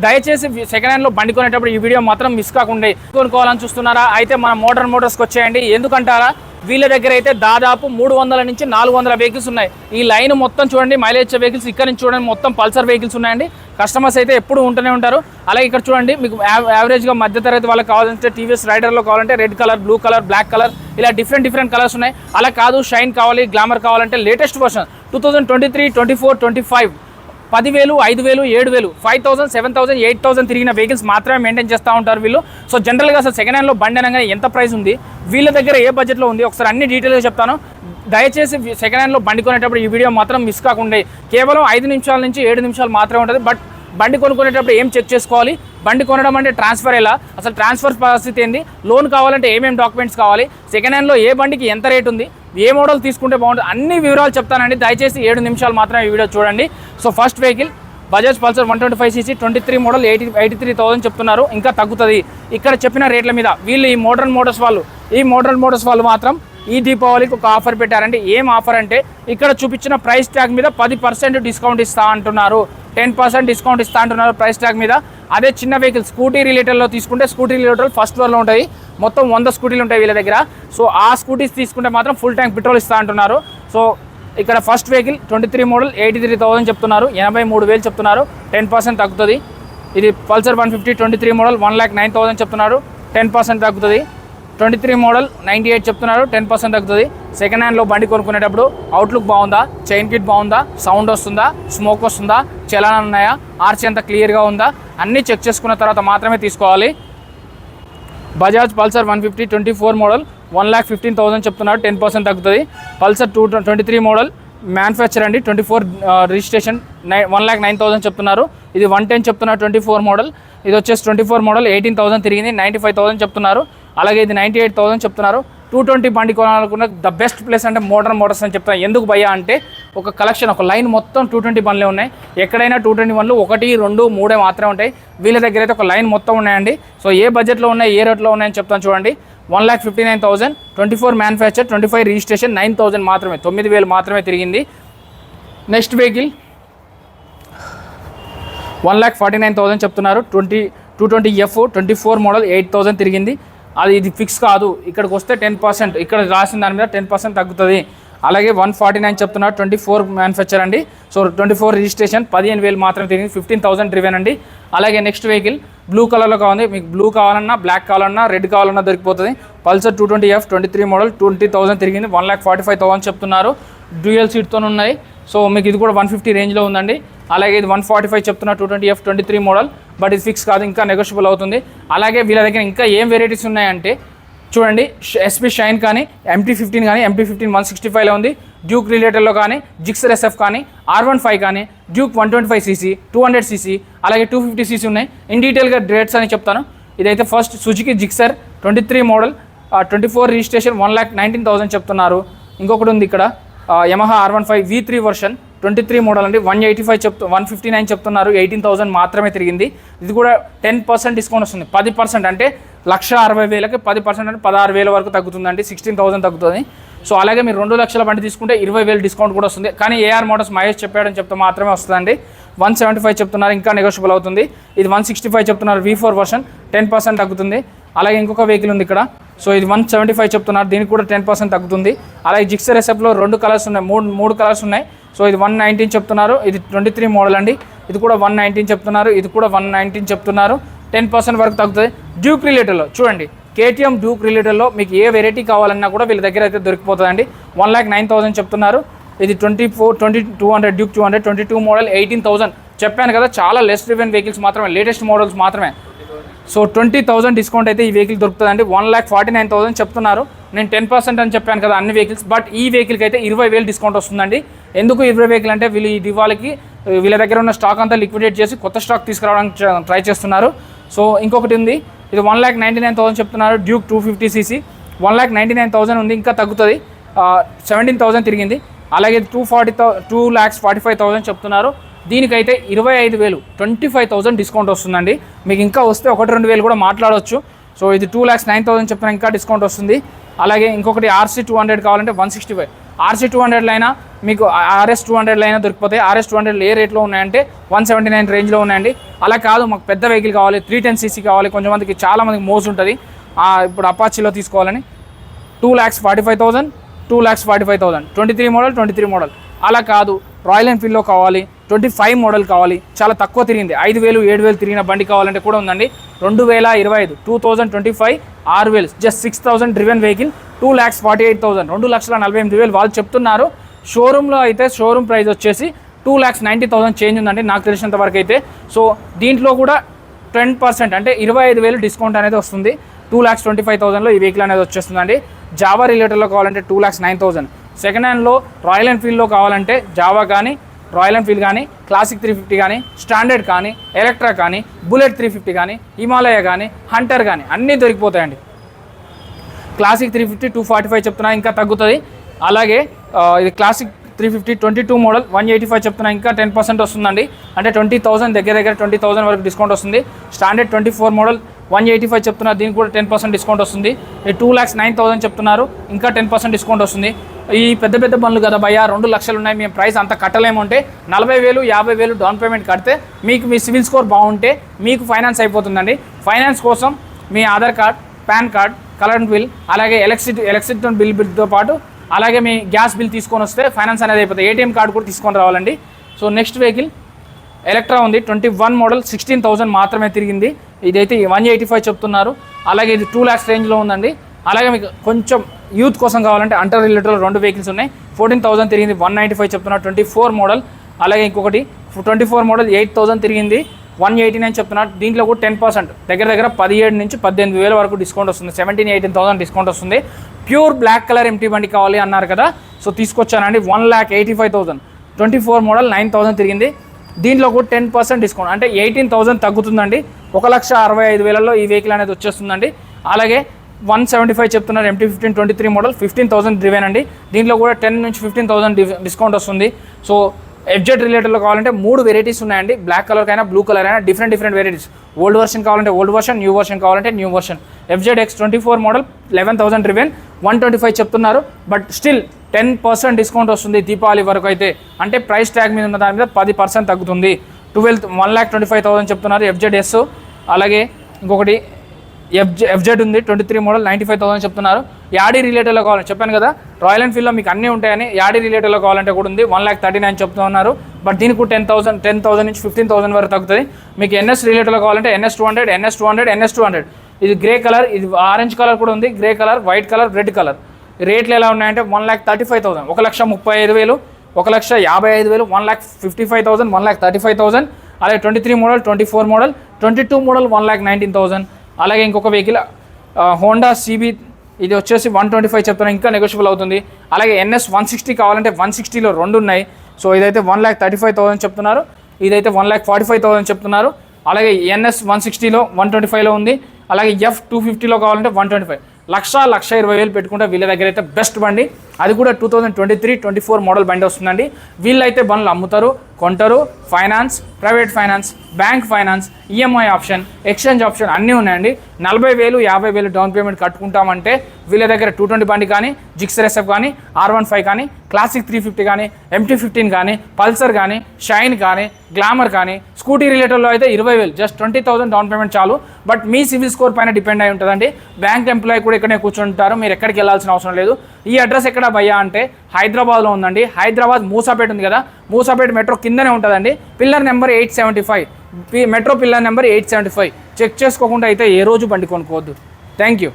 దయచేసి సెకండ్ హ్యాండ్లో బండి కొనేటప్పుడు ఈ వీడియో మాత్రం మిస్ కాకుండా కొనుక్కోవాలని చూస్తున్నారా? అయితే మన మోడర్న్ మోటార్స్కి వచ్చేయండి. ఎందుకంటారా, వీళ్ళ దగ్గర అయితే దాదాపు 300 నుంచి 400 వెహికల్స్ ఉన్నాయి. ఈ లైన్ మొత్తం చూడండి, మైలేజ్ వెహికల్స్ ఇక్కడ నుంచి చూడండి, మొత్తం పల్సర్ వెహికల్స్ ఉన్నాయండి. కస్టమర్స్ అయితే ఎప్పుడు ఉంటూనే ఉంటారు. అలాగే ఇక్కడ చూడండి, మీకు యావరేజ్గా మధ్యతరగతి వాళ్ళకి కావాలంటే టీవీఎస్ రైడర్లో కావాలంటే red colour, blue colour, black colour, ఇలా డిఫరెంట్ కలర్స్ ఉన్నాయి. అలా కాదు షైన్ కావాలి, గ్లామర్ కావాలంటే లేటెస్ట్ వర్షన్ 2023, 24, 25 10,000, 5,000, 7,000, 5,000, 7,000, 8,000 తిరిగిన వెహికల్స్ మాత్రమే మెయింటైన్ చేస్తూ ఉంటారు వీళ్ళు. సో జనరల్గా అసలు సెకండ్ హ్యాండ్లో బండి అనగానే ఎంత ప్రైస్ ఉంది, వీళ్ళ దగ్గర ఏ బడ్జెట్లో ఉంది, ఒకసారి అన్ని డీటెయిల్గా చెప్తాను. దయచేసి సెకండ్ హ్యాండ్లో బండి కొనేటప్పుడు ఈ వీడియో మాత్రం మిస్ కాకుండా. కేవలం 5 నిమిషాల నుంచి 7 నిమిషాలు మాత్రమే ఉంటుంది. బట్ బండి కొనుక్కునేటప్పుడు ఏం చెక్ చేసుకోవాలి, బండి కొనడం అంటే ట్రాన్స్ఫర్ ఎలా, అసలు ట్రాన్స్ఫర్ పరిస్థితి ఏంది, లోన్ కావాలంటే ఏమేమి డాక్యుమెంట్స్ కావాలి, సెకండ్ హ్యాండ్లో ఏ బండికి ఎంత రేట్ ఉంది, ఏ మోడల్ తీసుకుంటే బాగుంటుంది, అన్ని వివరాలు చెప్తానండి. దయచేసి 7 నిమిషాలు మాత్రమే ఈ వీడియో చూడండి. So first vehicle Bajaj Pulsar 125cc 23 model 83,000 చెప్తున్నారు. ఇంకా తగ్గుతుంది ఇక్కడ చెప్పిన రేట్ల మీద. వీళ్ళు ఈ మోడర్న్ మోటార్స్ వాళ్ళు మాత్రం ఈ దీపావళికి ఒక ఆఫర్ పెట్టారండి. ఏం ఆఫర్ అంటే, ఇక్కడ చూపించిన ప్రైస్ ట్యాగ్ మీద 10% డిస్కౌంట్ ఇస్తా అంటున్నారు, 10% డిస్కౌంట్ ఇస్తా అంటున్నారు ప్రైస్ ట్యాగ్ మీద. అదే చిన్న వెహికల్ స్కూటీ రిలేటెడ్లో తీసుకుంటే, స్కూటీ రిలేటెడ్ ఫస్ట్ ఫ్లోర్లో ఉంటాయి, మొత్తం 100 స్కూటీలు ఉంటాయి వీళ్ళ దగ్గర. సో ఆ స్కూటీస్ తీసుకుంటే మాత్రం ఫుల్ ట్యాంక్ పెట్రోల్ ఇస్తా అంటున్నారు. సో ఇక్కడ ఫస్ట్ వెహికల్ 23 మోడల్ 83,000 చెప్తున్నారు, 83,000 చెప్తున్నారు, 10% తగ్గుతుంది. ఇది పల్సర్ 150 23 మోడల్ 1,09,000 చెప్తున్నారు, 10% తగ్గుతుంది. 23 మోడల్ 98 చెప్తున్నారు, 10% తగ్గుతుంది. సెకండ్ హ్యాండ్లో బండి కొనుక్కునేటప్పుడు అవుట్లుక్ బాగుందా, చైన్ కిట్ బాగుందా, సౌండ్ వస్తుందా, స్మోక్ వస్తుందా, చలానా ఉన్నాయా, ఆర్సీ అంతా క్లియర్గా ఉందా, అన్నీ చెక్ చేసుకున్న తర్వాత మాత్రమే తీసుకోవాలి. బజాజ్ పల్సర్ 150 24 మోడల్ 1,15,000 చెప్తున్నారు, 10% తగ్గుతుంది. పల్సర్ 23 మోడల్ మ్యానుఫ్యాక్చర్ అండి, 24 రిజిస్ట్రేషన్ 1,09,000 చెప్తున్నారు. ఇది 110 చెప్తున్నారు 24 మోడల్. ఇది వచ్చేసి 24 మోడల్ 18,000 తిరిగింది, 95,000 చెప్తున్నారు. అలాగే ఇది 98,000 చెప్తున్నారు. 220 బండి కొనాలనుకున్న ద బెస్ట్ ప్లేస్ అంటే మోడర్న్ మోటార్స్ అని చెప్తాను. ఎందుకు భయ్యా అంటే, ఒక కలెక్షన్, ఒక లైన్ మొత్తం 220 బండ్లే ఉన్నాయి. ఎక్కడైనా 220 బండ్లు 1, 2, 3 మాత్రమే ఉంటాయి. వీళ్ళ దగ్గర అయితే ఒక లైన్ మొత్తం ఉన్నాయండి. సో ఏ బడ్జెట్లో ఉన్నాయి, ఏ రేట్లో ఉన్నాయని చెప్తాను చూడండి. 1,59,000 24 మ్యానుఫ్యాక్చర్ 25 రిజిస్ట్రేషన్ 9,000 మాత్రమే, 9,000 మాత్రమే తిరిగింది. నెక్స్ట్ వెహికల్ 1,49,000 చెప్తున్నారు, 220F 24 మోడల్ 8,000 తిరిగింది. ఇది ఫిక్స్ కాదు, ఇక్కడికి వస్తే 10%, ఇక్కడ రాసిన దాని మీద 10% తగ్గుతుంది. అలాగే 149 చెప్తున్నారు, 24 మ్యానుఫ్యాక్చర్ అండి. సో 24 రిజిస్ట్రేషన్ 15,000 మాత్రం తిరిగింది, 15,000 డ్రివెన్ అండి. అలాగే నెక్స్ట్ వెహికల్ బ్లూ కలర్లో కావాలి, మీకు బ్లూ కావాలన్నా, బ్లాక్ కావాలన్నా, రెడ్ కావాలన్నా దొరికిపోతుంది. పల్సర్ 220F 23 మోడల్ 20,000 తిరిగింది, 1,45,000 చెప్తున్నారు. డ్యూయల్ సీట్తో ఉన్నాయి. సో మీకు ఇది కూడా 150 రేంజ్లో ఉందండి. అలాగే ఇది 145 చెప్తున్నారు 220F 23 మోడల్, బట్ ఇది ఫిక్స్ కాదు, ఇంకా నెగోషియబుల్ అవుతుంది. అలాగే వీళ్ళ దగ్గర ఇంకా ఏం వెరైటీస్ ఉన్నాయంటే చూడండి, ఎస్పీ షైన్ కానీ, MT-15 కానీ, MT-15 165లో ఉంది. డ్యూక్ రిలేటెడ్లో కానీ, జిక్సర్ SF కానీ, R15 కానీ, డ్యూక్ 125cc 200cc, అలాగే 250cc ఉన్నాయి. ఇన్ డీటెయిల్గా రేట్స్ అని చెప్తాను. ఇదైతే first Suzuki Gixxer 23 model 24 registration 1,19,000 చెప్తున్నారు. ఇంకొకటి ఉంది ఇక్కడ Yamaha R15 V3 version 23 model అండి, 159 చెప్తున్నారు, 18,000 మాత్రమే తిరిగింది. ఇది కూడా 10% డిస్కౌంట్ వస్తుంది. 10% అంటే 1,60,000కి 10% అంటే 16,000 వరకు తగ్గుతుందండి, 16,000 తగ్గుతుంది. సో అలాగే మీరు 2 లక్షల బండి తీసుకుంటే 20,000 డిస్కౌంట్ కూడా వస్తుంది. కానీ ఏఆర్ మోటార్స్ మహేష్ చెప్పాడని చెప్తే మాత్రమే వస్తుందండి. 175 చెప్తున్నారు, ఇంకా నెగోషియబుల్ అవుతుంది. ఇది 165 చెప్తున్నారు, V4 వర్షన్ 10% తగ్గుతుంది. అలాగే ఇంకొక వెహికల్ ఉంది ఇక్కడ. సో ఇది 175 చెప్తున్నారు, దీనికి కూడా 10% తగ్గుతుంది. అలాగే జిక్సర్ SFలో 2 కలర్స్ ఉన్నాయి, 3 కలర్స్ ఉన్నాయి. సో ఇది 119 చెప్తున్నారు, ఇది 23 మోడల్ అండి. ఇది కూడా 119 చెప్తున్నారు, ఇది కూడా 119 చెప్తున్నారు, 10% వరకు తగ్గుతుంది. డ్యూక్ రిలేటెడ్లో చూడండి, KTM డ్యూక్ రిలేటెడ్లో మీకు ఏ వెరైటీ కావాలన్నా కూడా వీళ్ళ దగ్గర అయితే దొరికిపోతుందండి. 1,09,000 చెప్తున్నారు. ఇది 200 డ్యూక్ 200 22 మోడల్ 18,000 చెప్పాను కదా, చాలా లెస్ డ్రివెన్ వెహికల్స్ మాత్రమే, లేటెస్ట్ మోడల్స్ మాత్రమే. సో 20,000 డిస్కౌంట్ అయితే ఈ వెహికల్ దొరుకుతుందండి. 1,49,000 చెప్తున్నారు. నేను 10% అని చెప్పాను కదా అన్ని వెహికల్స్, బట్ ఈ వెహికల్కి అయితే 20,000 డిస్కౌంట్ వస్తుందండి. ఎందుకు 20 వెహికల్ అంటే, వీళ్ళు ఈ దివాళికి వీళ్ళ దగ్గర ఉన్న స్టాక్ అంతా లిక్విడేట్ చేసి కొత్త స్టాక్ తీసుకురావడానికి ట్రై చేస్తున్నారు. సో ఇంకొకటి ఉంది, ఇది 1,99,000 చెప్తున్నారు, డ్యూక్ 250cc 1,99,000 ఉంది, ఇంకా తగ్గుతుంది, 17,000 తిరిగింది. అలాగే 2,45,000 చెప్తున్నారు. దీనికైతే 25,000 25,000 డిస్కౌంట్ వస్తుందండి. మీకు ఇంకా వస్తే 1-2 కూడా మాట్లాడవచ్చు. సో ఇది 2,09,000 చెప్తున్నా, ఇంకా డిస్కౌంట్ వస్తుంది. అలాగే ఇంకొకటి RC 200 కావాలంటే 165, RC 200లో అయినా మీకు RS 200 అయినా దొరికిపోతాయి. RS 200 ఏ రేట్లో ఉన్నాయంటే 179 రేంజ్లో ఉన్నాయండి. అలా కాదు మాకు పెద్ద వెహికల్ కావాలి, 310cc కావాలి, కొంచెంమందికి చాలామందికి మోజు ఉంటుంది ఇప్పుడు అపాచీలో తీసుకోవాలని 2,45,000 2,45,000 23 మోడల్. అలా కాదు రాయల్ ఎన్ఫీల్డ్లో కావాలి, 25 మోడల్ కావాలి, చాలా తక్కువ తిరిగింది, 5,000 7,000 తిరిగిన బండి కావాలంటే కూడా ఉందండి. 2025 2025 6,000 జస్ట్ 6,000 డ్రివెన్ వెహికల్ 2,48,000 2,48,000 వాళ్ళు చెప్తున్నారు. షోరూంలో అయితే షోరూమ్ ప్రైస్ వచ్చేసి 2,90,000 చేంజ్ ఉందండి నాకు తెలిసినంత వరకు అయితే. సో దీంట్లో కూడా 10% అంటే 25,000 డిస్కౌంట్ అనేది వస్తుంది. 2,25,000లో ఈ వెహికల్ అనేది వచ్చేస్తుందండి. జావా రిలేటెడ్లో కావాలంటే 2,09,000. సెకండ్ హ్యాండ్లో రాయల్ ఎన్ఫీల్డ్లో కావాలంటే జావా కానీ, రాయల్ ఎన్ఫీల్డ్ కానీ, క్లాసిక్ 350 కానీ, స్టాండర్డ్ కానీ, ఎలక్ట్రా కానీ, బుల్లెట్ 350 కానీ, హిమాలయ కానీ, హంటర్ కానీ అన్నీ దొరికిపోతాయండి. క్లాసిక్ 350 245 చెప్తున్నా, ఇంకా తగ్గుతుంది. అలాగే ఇది క్లాసిక్ 350 22 మోడల్ 185 చెప్తున్నా, ఇంకా 10% వస్తుందండి. అంటే 20,000 దగ్గర 20,000 వరకు డిస్కౌంట్ వస్తుంది. స్టాండర్డ్ 24 మోడల్ 185 చెప్తున్నా, దీనికి కూడా 10% డిస్కౌంట్ వస్తుంది. 2,09,000 చెప్తున్నారు, ఇంకా 10% డిస్కౌంట్ వస్తుంది. ఈ పెద్ద పెద్ద బండ్లు కదా భయ్యా, 2 లక్షలు ఉన్నాయి, మేము ప్రైస్ అంత కట్టలేము అంటే 40,000 50,000 డౌన్ పేమెంట్ కడితే మీకు మీ సివిల్ స్కోర్ బాగుంటే మీకు ఫైనాన్స్ అయిపోతుందండి. ఫైనాన్స్ కోసం మీ Aadhaar card, PAN card, current bill, అలాగే ఎలక్ట్రిసిటీ బిల్తో పాటు అలాగే మీ గ్యాస్ బిల్ తీసుకొని వస్తే ఫైనాన్స్ అనేది అయిపోతుంది. ATM కార్డు కూడా తీసుకొని రావాలండి. సో నెక్స్ట్ వెహికల్ ఎలక్ట్రా ఉంది, 21 మోడల్ 16,000 మాత్రమే తిరిగింది. ఇదైతే 185 చెప్తున్నారు. అలాగే ఇది 2 lakhs రేంజ్లో ఉందండి. అలాగే మీకు కొంచెం యూత్ కోసం కావాలంటే అంటర్ రిలేటెడ్ 2 వెహికల్స్ ఉన్నాయి. 14,000 తిరిగింది, 195 చెప్తున్నారు, 24 మోడల్. అలాగే ఇంకొకటి 24 మోడల్ 8,000 తిరిగింది, 189 చెప్తున్నారు. దీంట్లో కూడా 10% దగ్గర 17 నుంచి 18,000 వరకు డిస్కౌంట్ వస్తుంది. 17,000-18,000 డిస్కౌంట్ వస్తుంది. ప్యూర్ బ్లాక్ కలర్ MT బండి కావాలి అన్నారు కదా, సో తీసుకొచ్చానండి. 1,85,000 24 మోడల్ 9,000 తిరిగింది. దీంట్లో కూడా 10% డిస్కౌంట్ అంటే 18,000 తగ్గుతుందండి. 1,65,000లో ఈ వెహికల్ అనేది వచ్చేస్తుందండి. అలాగే 175 చెప్తున్నారు, MT15 23 మోడల్ 15,000 డ్రివెన్ అండి. దీంట్లో కూడా 10 నుంచి 15,000 డిస్కౌంట్ వస్తుంది. సో FZ రిలేటెడ్లో కావాలంటే 3 వెరైటీస్ ఉన్నాయండి. బ్లాక్ కలర్ అయినా, బ్లూ కలర్ అయినా, డిఫరెంట్ వెరైటీస్. ఓల్డ్ వర్షన్ కావాలంటే ఓల్డ్ వర్షన్, న్యూ వర్షన్ కావాలంటే new version. FZX 24 model 11,000 driven 125 చెప్తున్నారు. బట్ స్టిల్ 10% డిస్కౌంట్ వస్తుంది దీపావళి వరకు అయితే. అంటే ప్రైస్ ట్యాగ్ మీద ఉన్న దాని మీద 10% తగ్గుతుంది. 1,25,000 చెప్తున్నారు FZS. అలాగే ఇంకొకటి FZ ఉంది, 23 మోడల్ 95,000 చెప్తున్నారు. యాడీ రిలేటెడ్లో కావాలని చెప్పాను కదా, రాయల్ ఎన్ఫీల్డ్లో మీకు అన్నీ ఉంటాయని. యాడీ రిలేటెడ్లో కావాలంటే కూడా ఉంది, 1,39,000 చెప్తున్నారు. బట్ దీనికి కూడా 10,000 నుంచి 15,000 వరకు తగ్గుతుంది. మీకు NS రిలేటెడ్లో కావాలంటే NS 200 ఇది గ్రే కలర్, ఇది ఆరెంజ్ కలర్ కూడా ఉంది, grey colour, white colour, red colour. రేట్లు ఎలా ఉన్నాయంటే 1,35,000, 1,35,000, 1,55,000, 1,55,000, 1,35,000. అలాగే 23 మోడల్ 24 మోడల్ 22 మోడల్ 1,19,000. అలాగే ఇంకొక వెహికల్ హోండా CB, ఇది వచ్చేసి 125 చెప్తున్నారు, ఇంకా నెగోషియబుల్ అవుతుంది. అలాగే NS 160 కావాలంటే 160లో 2 ఉన్నాయి. సో ఇదైతే 1,35,000 చెప్తున్నారు, ఇదైతే 1,45,000 చెప్తున్నారు. అలాగే NS 160లో 125లో ఉంది. అలాగే F250లో కావాలంటే 125. 1,20,000 పెట్టుకుంటే వీళ్ళ దగ్గర అయితే బెస్ట్ బండి. అది కూడా 2023-24 మోడల్ బండి వస్తుందండి. వీళ్ళైతే బండ్లు అమ్ముతారు, కొంటారు, finance, private finance, bank finance, EMI option, exchange option అన్నీ ఉన్నాయండి. 40,000 50,000 డౌన్ పేమెంట్ కట్టుకుంటామంటే వీళ్ళ దగ్గర 220 బండి కానీ, జిక్సర్ SF కానీ, R15 కానీ, క్లాసిక్ 350 కానీ, MT15 కానీ, పల్సర్ కానీ, షైన్ కానీ, గ్లామర్ కానీ, స్కూటీ రిలేటెడ్లో అయితే 20,000 జస్ట్ 20,000 డౌన్ పేమెంట్ చాలు. బట్ మీ సివిల్ స్కోర్ పైన డిపెండ్ అయి ఉంటుందండి. బ్యాంక్ ఎంప్లాయీ కూడా ఇక్కడే కూర్చుంటారు, మీరు ఎక్కడికి వెళ్ళాల్సిన అవసరం లేదు. ఈ అడ్రస్ ఎక్కడ భయ్యా అంటే హైదరాబాద్లో ఉందండి. హైదరాబాద్ మూసాపేట ఉంది కదా, మూసాపేట మెట్రో కిందనే ఉంటుందండి. Pillar number 875, metro pillar number 875. Check చేసుకోకుండా అయితే ఏ రోజు బండి కొనుక్కోవద్దు. Thank you.